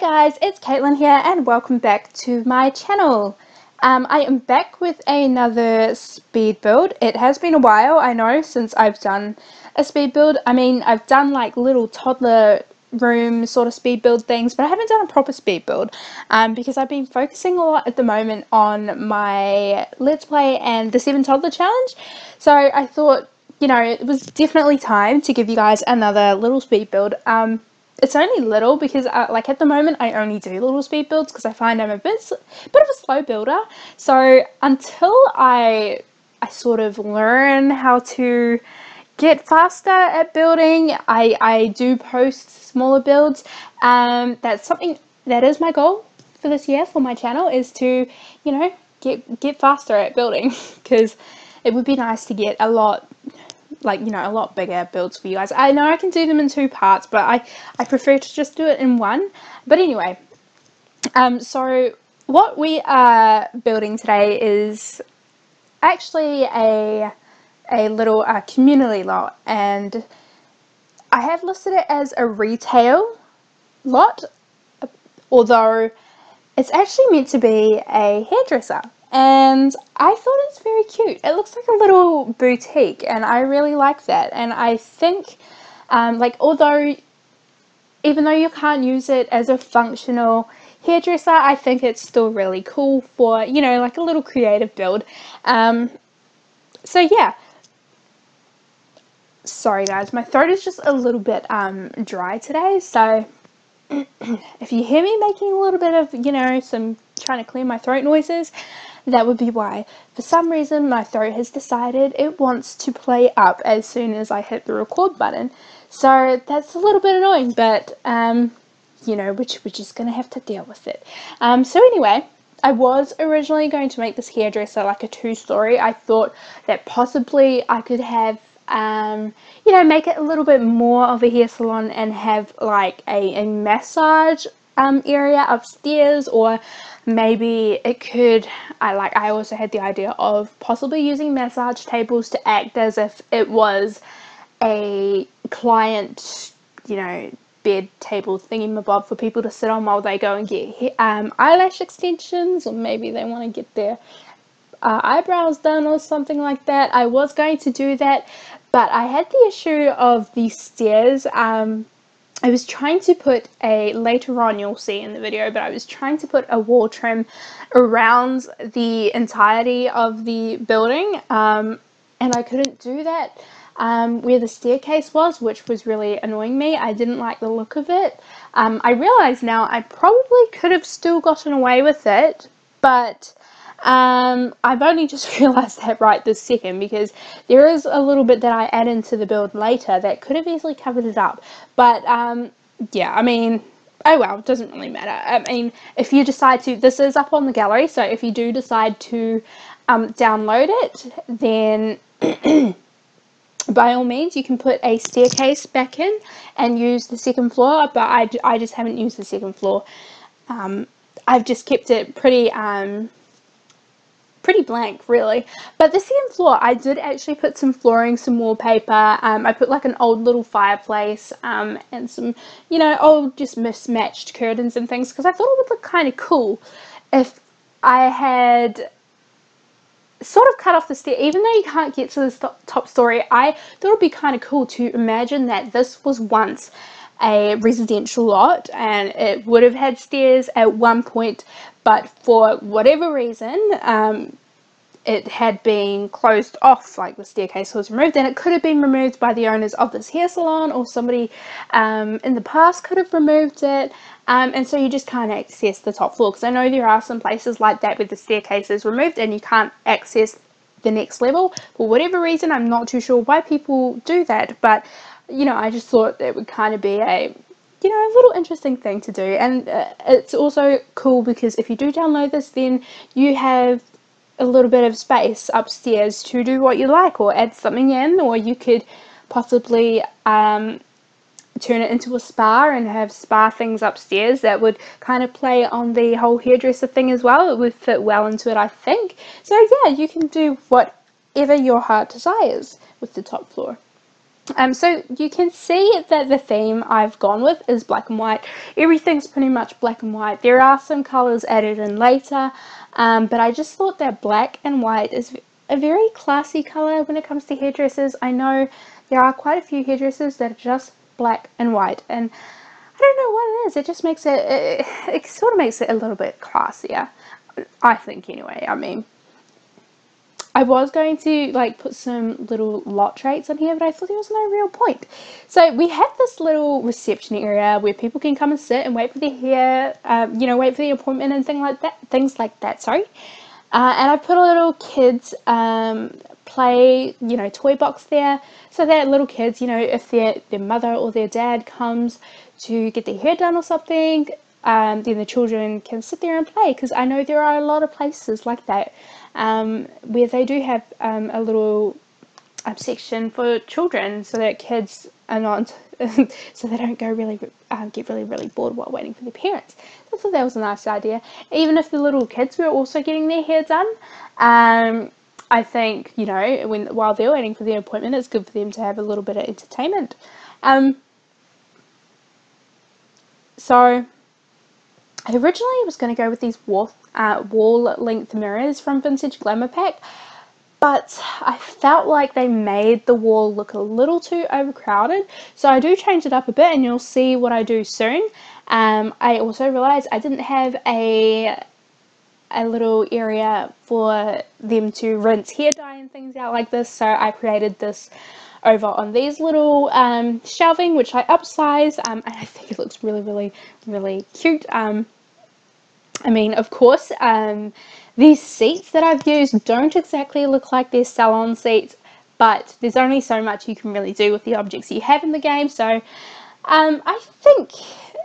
guys, it's Caitlin here and welcome back to my channel. I am back with another speed build. It has been a while, I know, since I've done a speed build. I mean, I've done like little toddler room sort of speed build things, but I haven't done a proper speed build because I've been focusing a lot at the moment on my Let's Play and the 7 Toddler Challenge. So I thought, you know, it was definitely time to give you guys another little speed build. It's only little because like at the moment I only do little speed builds because I find I'm a bit of a slow builder. So until I sort of learn how to get faster at building, I do post smaller builds. That's something that is my goal for this year for my channel, is to, you know, get faster at building because it would be nice to get a lot, like, you know, a lot bigger builds for you guys. I know I can do them in 2 parts, but I prefer to just do it in one. But anyway, so what we are building today is actually a little community lot, and I have listed it as a retail lot, although it's actually meant to be a hairdresser. And I thought it's very cute. It looks like a little boutique and I really like that. And I think like, although even though you can't use it as a functional hairdresser, I think it's still really cool for, you know, like a little creative build. So yeah, sorry guys, my throat is just a little bit dry today, so if you hear me making a little bit of, you know, some trying to clear my throat noises, that would be why. For some reason my throat has decided it wants to play up as soon as I hit the record button. So that's a little bit annoying, but you know, we're just gonna have to deal with it. So anyway, I was originally going to make this hairdresser like a 2-story. I thought that possibly I could have you know, make it a little bit more of a hair salon and have like a massage area upstairs, or maybe it could, I also had the idea of possibly using massage tables to act as if it was a client, you know, bed table thingamabob for people to sit on while they go and get eyelash extensions, or maybe they want to get their eyebrows done or something like that. I was going to do that, but I had the issue of the stairs. I was trying to put later on you'll see in the video, but I was trying to put a wall trim around the entirety of the building, and I couldn't do that where the staircase was, which was really annoying me. I didn't like the look of it. I realize now I probably could have still gotten away with it, but I've only just realized that right this second, because there is a little bit that I add into the build later that could have easily covered it up. But yeah, I mean, oh well, it doesn't really matter. I mean, if you decide to, this is up on the gallery, so if you do decide to download it, then by all means you can put a staircase back in and use the 2nd floor, but I just haven't used the 2nd floor. I've just kept it pretty blank, really. But the 2nd floor, I did actually put some flooring, some wallpaper. I put like an old little fireplace and some, you know, old just mismatched curtains and things, because I thought it would look kind of cool if I had sort of cut off the stair. Even though you can't get to the top story, I thought it would be kind of cool to imagine that this was once a residential lot and it would have had stairs at one point, but for whatever reason it had been closed off, like the staircase was removed, and it could have been removed by the owners of this hair salon, or somebody in the past could have removed it, and so you just can't access the top floor, because I know there are some places like that where the staircase is removed and you can't access the next level for whatever reason. I'm not too sure why people do that, but you know, I just thought it would kind of be a, you know, a little interesting thing to do. And it's also cool because if you do download this, then you have a little bit of space upstairs to do what you like, or add something in, or you could possibly turn it into a spa and have spa things upstairs that would kind of play on the whole hairdresser thing as well. It would fit well into it, I think. So yeah, you can do whatever your heart desires with the top floor. So you can see that the theme I've gone with is black and white. Everything's pretty much black and white. There are some colors added in later, but I just thought that black and white is a very classy color when it comes to hairdressers. I know there are quite a few hairdressers that are just black and white, and I don't know what it is. It just makes it sort of makes it a little bit classier, I think, anyway. I mean, I was going to like put some little lot traits on here, but I thought there was no real point. So we have this little reception area where people can come and sit and wait for their hair, you know, wait for the appointment and things like that. Sorry. And I put a little kids play, you know, toy box there, so that little kids, you know, if their mother or their dad comes to get their hair done or something, then the children can sit there and play, because I know there are a lot of places like that where they do have a little section for children, so that kids are not so they don't go get really bored while waiting for their parents. I thought that was a nice idea, even if the little kids were also getting their hair done. I think, you know, while they're waiting for their appointment, it's good for them to have a little bit of entertainment. So I originally was going to go with these wall length mirrors from Vintage Glamour Pack, but I felt like they made the wall look a little too overcrowded, so I do change it up a bit, and you'll see what I do soon. I also realized I didn't have a little area for them to rinse hair dye and things out like this, so I created this over on these little shelving, which I upsized, and I think it looks really cute. I mean, of course, these seats that I've used don't exactly look like they're Salon seats, but there's only so much you can really do with the objects you have in the game, so I think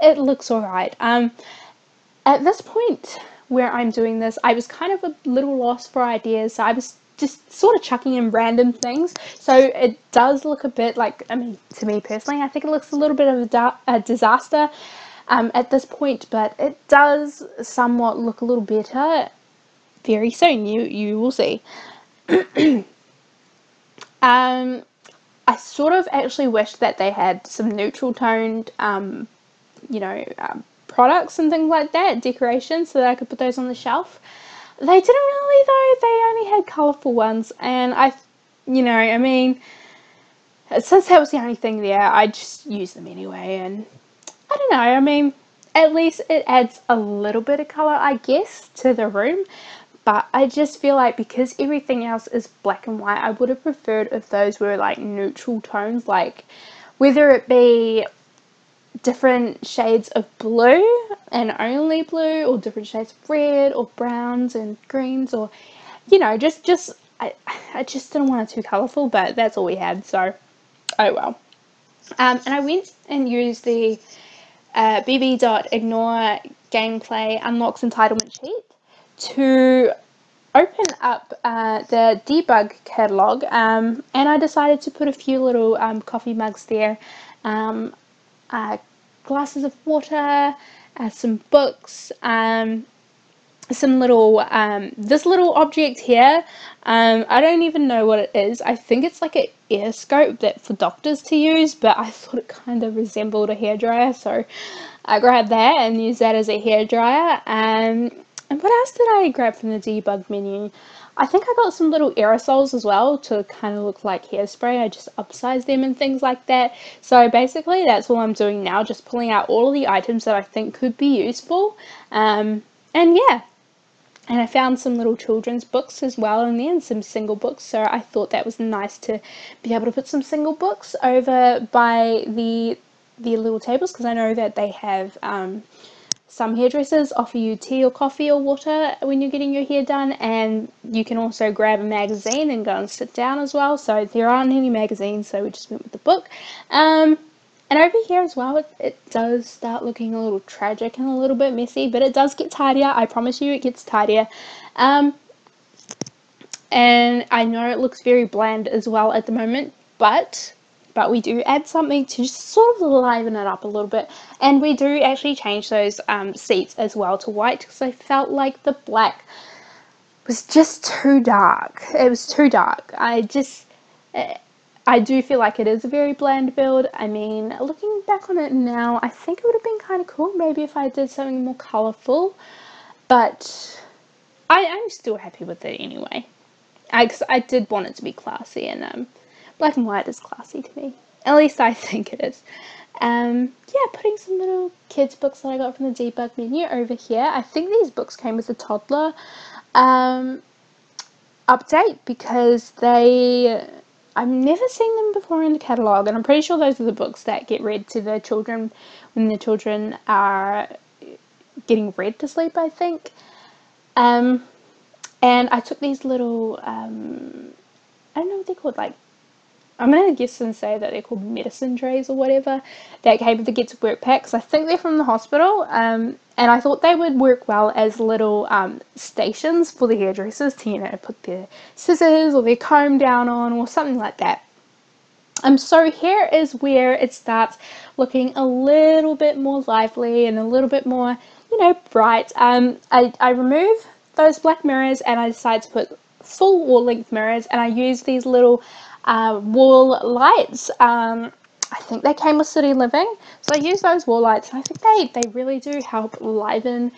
it looks alright. At this point where I'm doing this, I was kind of a little lost for ideas, so I was just sort of chucking in random things, so it does look a bit like, I mean, to me personally, I think it looks a little bit of a disaster at this point, but it does somewhat look a little better very soon. You will see. I sort of actually wish that they had some neutral toned, you know, products and things like that, decorations, so that I could put those on the shelf. They didn't really though. They only had colourful ones, and you know, I mean, since that was the only thing there, I just used them anyway, and I don't know, I mean, at least it adds a little bit of colour, I guess, to the room, but I just feel like because everything else is black and white, I would have preferred if those were like neutral tones, like whether it be different shades of blue and only blue, or different shades of red or browns and greens, or, you know, I just didn't want it too colourful, but that's all we had, so oh well. And I went and used the bb.ignore gameplay unlocks entitlement sheet to open up the debug catalog, and I decided to put a few little coffee mugs there, glasses of water, some books, some little this little object here, I don't even know what it is. I think it's like an air scope that for doctors to use, but I thought it kind of resembled a hairdryer, so I grabbed that and used that as a hairdryer. And what else did I grab from the debug menu? I think I got some little aerosols as well to kind of look like hairspray. I just upsized them and things like that. So basically that's all I'm doing now, just pulling out all of the items that I think could be useful. And yeah. And I found some little children's books as well in there, and some single books, so I thought that was nice to be able to put some single books over by the little tables, because I know that they have some hairdressers offer you tea or coffee or water when you're getting your hair done, and you can also grab a magazine and go and sit down as well. So there aren't any magazines, so we just went with the book. And over here as well, it does start looking a little tragic and a little bit messy, but it does get tidier. I promise you it gets tidier. And I know it looks very bland as well at the moment, but we do add something to just sort of liven it up a little bit. And we do actually change those seats as well to white, because I felt like the black was just too dark. It was too dark. I do feel like it is a very bland build. I mean, looking back on it now, I think it would have been kind of cool maybe if I did something more colourful, but I'm still happy with it anyway. I did want it to be classy, and black and white is classy to me. At least I think it is. Yeah, putting some little kids books that I got from the debug menu over here. I think these books came with a toddler update because I've never seen them before in the catalogue, and I'm pretty sure those are the books that get read to the children when the children are getting read to sleep, I think. And I took these little, I don't know what they're called, like, I'm going to guess and say that they're called medicine trays or whatever, that came with the Get to Work packs. I think they're from the hospital, and I thought they would work well as little stations for the hairdressers to, you know, put their scissors or their comb down on or something like that. So here is where it starts looking a little bit more lively and a little bit more, you know, bright. I remove those black mirrors and I decide to put full wall length mirrors, and I use these little wall lights. I think they came with City Living, so I use those wall lights, and I think they really do help liven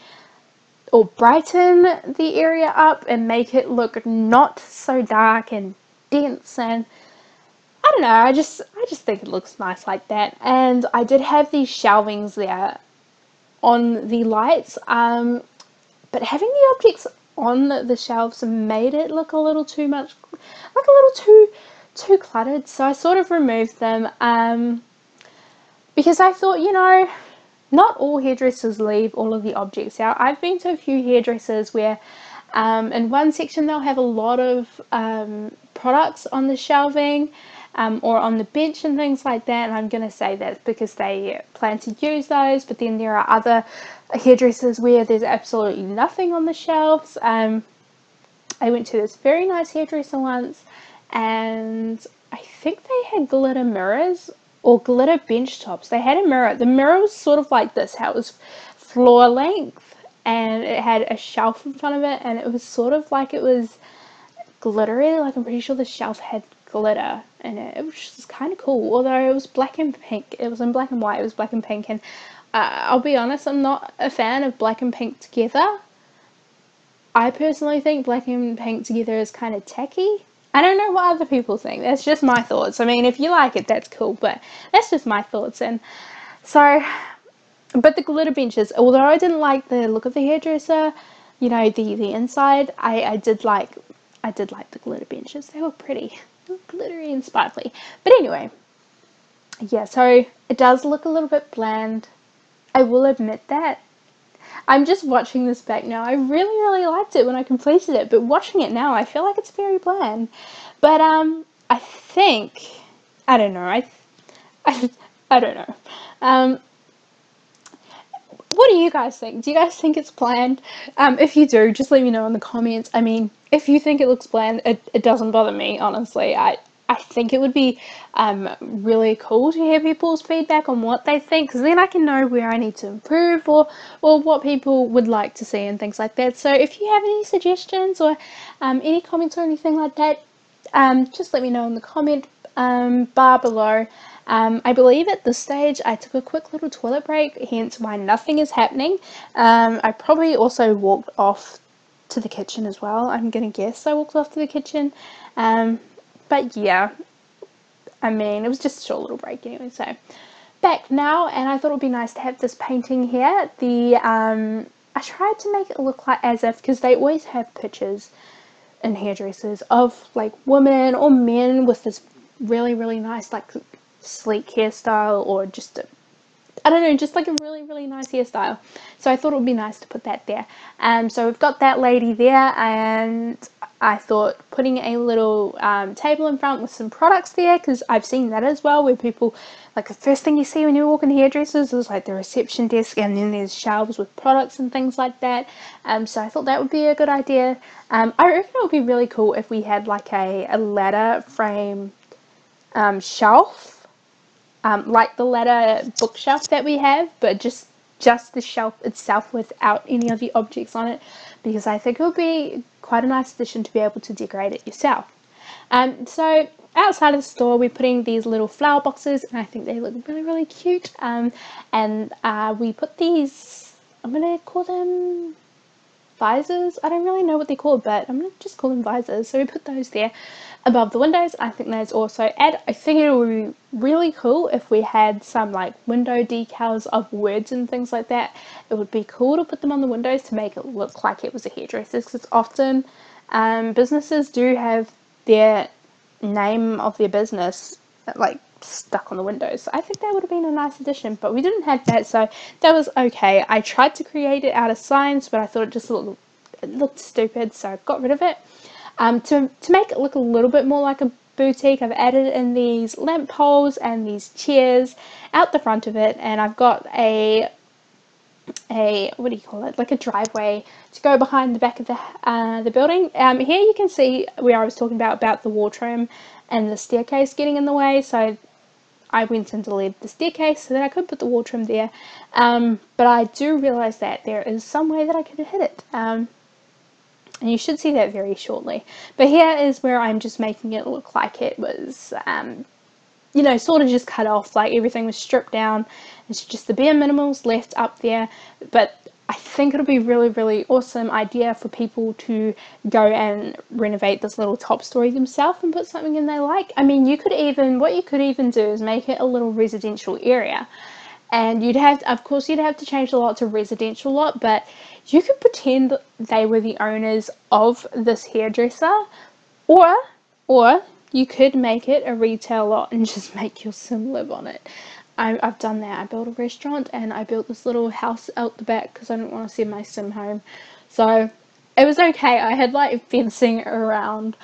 or brighten the area up and make it look not so dark and dense. And I don't know, I just think it looks nice like that. And I did have these shelvings there on the lights, but having the objects on the shelves made it look a little too much, like a little too cluttered. So I sort of removed them, because I thought, you know, not all hairdressers leave all of the objects out. I've been to a few hairdressers where in one section they'll have a lot of products on the shelving, or on the bench and things like that, and I'm going to say that's because they plan to use those. But then there are other hairdressers where there's absolutely nothing on the shelves. I went to this very nice hairdresser once, and I think they had glitter mirrors or glitter bench tops. They had a mirror. The mirror was sort of like this, how it was floor length, and it had a shelf in front of it, and it was sort of like it was glittery. Like, I'm pretty sure the shelf had glitter in it. It was just kind of cool, although it was black and pink. It was in black and white. It was black and pink, and I'll be honest, I'm not a fan of black and pink together. I personally think black and pink together is kind of tacky. I don't know what other people think. That's just my thoughts. I mean, if you like it, that's cool, but that's just my thoughts. And so, but the glitter benches, although I didn't like the look of the hairdresser, you know, the inside, I did like the glitter benches. They were pretty, glittery and sparkly. But anyway, yeah, so it does look a little bit bland. I will admit that. I'm just watching this back now. I really liked it when I completed it, but watching it now, I feel like it's very bland. But I think, I don't know. I don't know. What do you guys think? Do you guys think it's bland? If you do, just let me know in the comments. I mean, if you think it looks bland, it doesn't bother me, honestly. I think it would be really cool to hear people's feedback on what they think, because then I can know where I need to improve, or what people would like to see and things like that. So if you have any suggestions or any comments or anything like that, just let me know in the comment bar below. I believe at this stage I took a quick little toilet break, hence why nothing is happening. I probably also walked off to the kitchen as well. I'm gonna guess I walked off to the kitchen. But yeah, I mean, it was just a short little break anyway. So back now, and I thought it would be nice to have this painting here. I tried to make it look like as if, because they always have pictures in hairdressers of like women or men with this really nice, like, sleek hairstyle, or just I don't know, just like a really nice hairstyle. So I thought it would be nice to put that there. So we've got that lady there, and I thought putting a little table in front with some products there, because I've seen that as well, where people, like, the first thing you see when you walk in hairdressers is like the reception desk, and then there's shelves with products and things like that. So I thought that would be a good idea. I reckon it would be really cool if we had like a ladder frame shelf, like the ladder bookshelf that we have, but just the shelf itself without any of the objects on it, because I think it would be quite a nice addition to be able to decorate it yourself. So outside of the store, we're putting these little flower boxes, and I think they look really, really cute. And we put these, I'm going to call them visors. I don't really know what they're called, but I'm going to just call them visors. So we put those there above the windows. I think that's also I think it would be really cool if we had some like window decals of words and things like that. It would be cool to put them on the windows to make it look like it was a hairdresser's, because often businesses do have their name of their business like stuck on the windows. So I think that would have been a nice addition, but we didn't have that, so that was okay. I tried to create it out of signs, but I thought it looked stupid, so I got rid of it. To make it look a little bit more like a boutique, I've added in these lamp poles and these chairs out the front of it, and I've got a what do you call it, like a driveway to go behind the back of the building. Here you can see where I was talking about the wall trim and the staircase getting in the way, so I went and deleted the staircase so that I could put the wall trim there, but I do realize that there is some way that I could hit it, and you should see that very shortly. But here is where I'm just making it look like it was you know, sort of just cut off, like everything was stripped down. It's just the bare minimals left up there. But I think it'll be really, really awesome idea for people to go and renovate this little top story themselves and put something in they like. I mean, what you could even do is make it a little residential area. And of course you'd have to change the lot to residential lot, but you could pretend that they were the owners of this hairdresser, or you could make it a retail lot and just make your sim live on it. I've done that. I built a restaurant and I built this little house out the back because I didn't want to send my sim home. So it was okay. I had like fencing around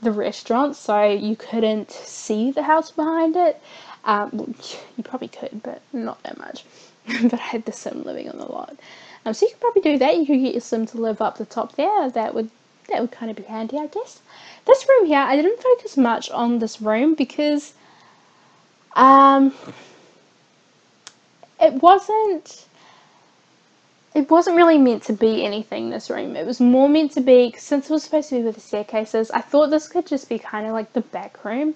the restaurant so you couldn't see the house behind it. You probably could, but not that much. But I had the sim living on the lot. So you could probably do that. You could get your sim to live up the top there. That would kind of be handy, I guess. This room here, I didn't focus much on this room because it wasn't really meant to be anything, this room. It was more meant to be, since it was supposed to be with the staircases, I thought this could just be kind of like the back room.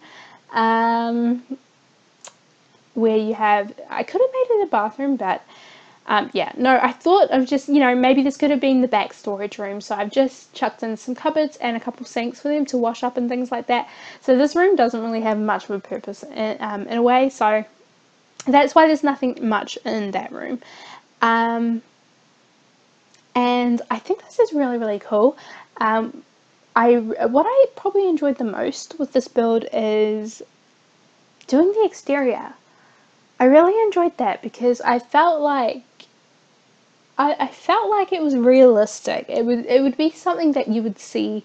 Where you have, I could have made it a bathroom, but yeah, no, I thought of just, you know, maybe this could have been the back storage room. So I've just chucked in some cupboards and a couple sinks for them to wash up and things like that. So this room doesn't really have much of a purpose in a way. So that's why there's nothing much in that room. And I think this is really, really cool. What I probably enjoyed the most with this build is doing the exterior. I really enjoyed that because I felt like it was realistic. It would be something that you would see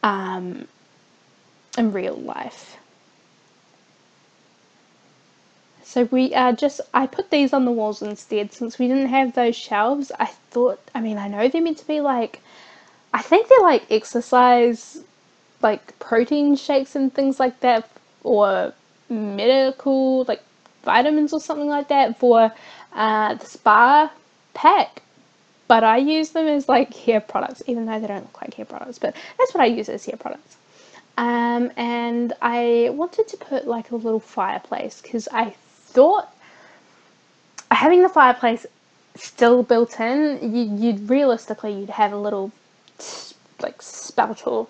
in real life. So I put these on the walls instead since we didn't have those shelves. I know they're meant to be like, I think they're like exercise, like protein shakes and things like that, or medical, like vitamins or something like that for the spa pack, but I use them as like hair products, even though they don't look like hair products, but that's what I use as hair products. And I wanted to put like a little fireplace because I thought having the fireplace still built in, you'd have a little like spout or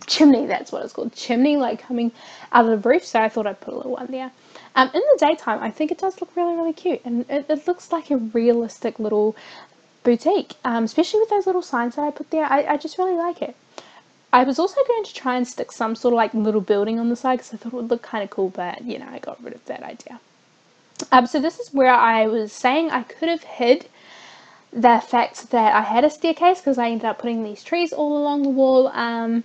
chimney, that's what it's called, chimney, like coming out of the roof. So I thought I'd put a little one there. In the daytime, I think it does look really, really cute, and it looks like a realistic little boutique, especially with those little signs that I put there. I just really like it. I was also going to try and stick some sort of like little building on the side because I thought it would look kind of cool, but you know, I got rid of that idea. So this is where I was saying I could have hid the fact that I had a staircase because I ended up putting these trees all along the wall. I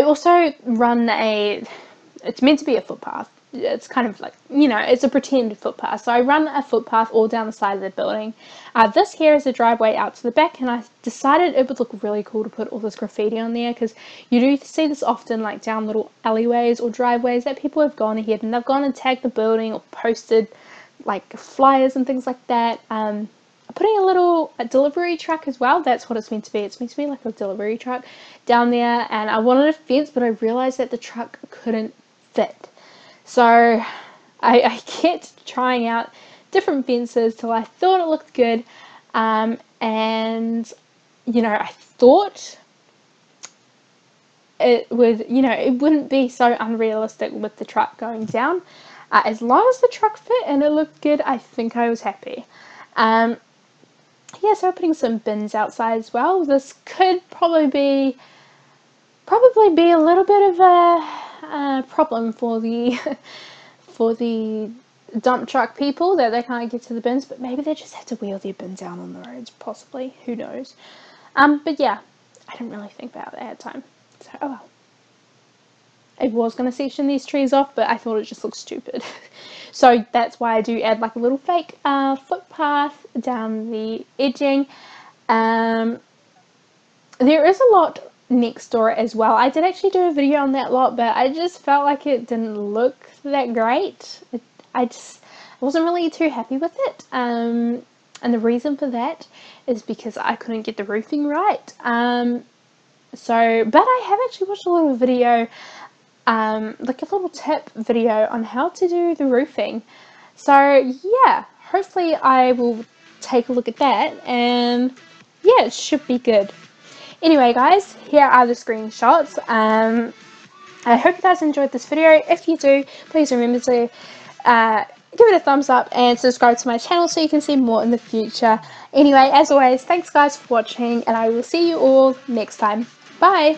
also run it's meant to be a footpath. It's kind of like, you know, it's a pretend footpath. So I run a footpath all down the side of the building. This here is a driveway out to the back, and I decided it would look really cool to put all this graffiti on there because you do see this often like down little alleyways or driveways that people have gone ahead and they've gone and tagged the building or posted like flyers and things like that. putting a little delivery truck as well. That's what it's meant to be. It's meant to be like a delivery truck down there, and I wanted a fence, but I realized that the truck couldn't fit. So I kept trying out different fences till I thought it looked good, and you know, I thought it would, you know, it wouldn't be so unrealistic with the truck going down. As long as the truck fit and it looked good, I think I was happy. Yeah, so putting some bins outside as well. This could probably be a little bit of a problem for the for the dump truck people, that they can't get to the bins, but maybe they just have to wheel their bins down on the roads, possibly, who knows. But yeah, I didn't really think about it at the time, so oh well. I was going to section these trees off, but I thought it just looked stupid. So that's why I do add like a little fake footpath down the edging. There is a lot next door as well. I did actually do a video on that lot, but I just felt like it didn't look that great. I wasn't really too happy with it. And the reason for that is because I couldn't get the roofing right. But I have actually watched a little video, like a little tip video on how to do the roofing. So yeah, hopefully I will take a look at that, and yeah, it should be good. Anyway guys, here are the screenshots. I hope you guys enjoyed this video. If you do, please remember to give it a thumbs up and subscribe to my channel so you can see more in the future. Anyway, as always, thanks guys for watching, and I will see you all next time. Bye!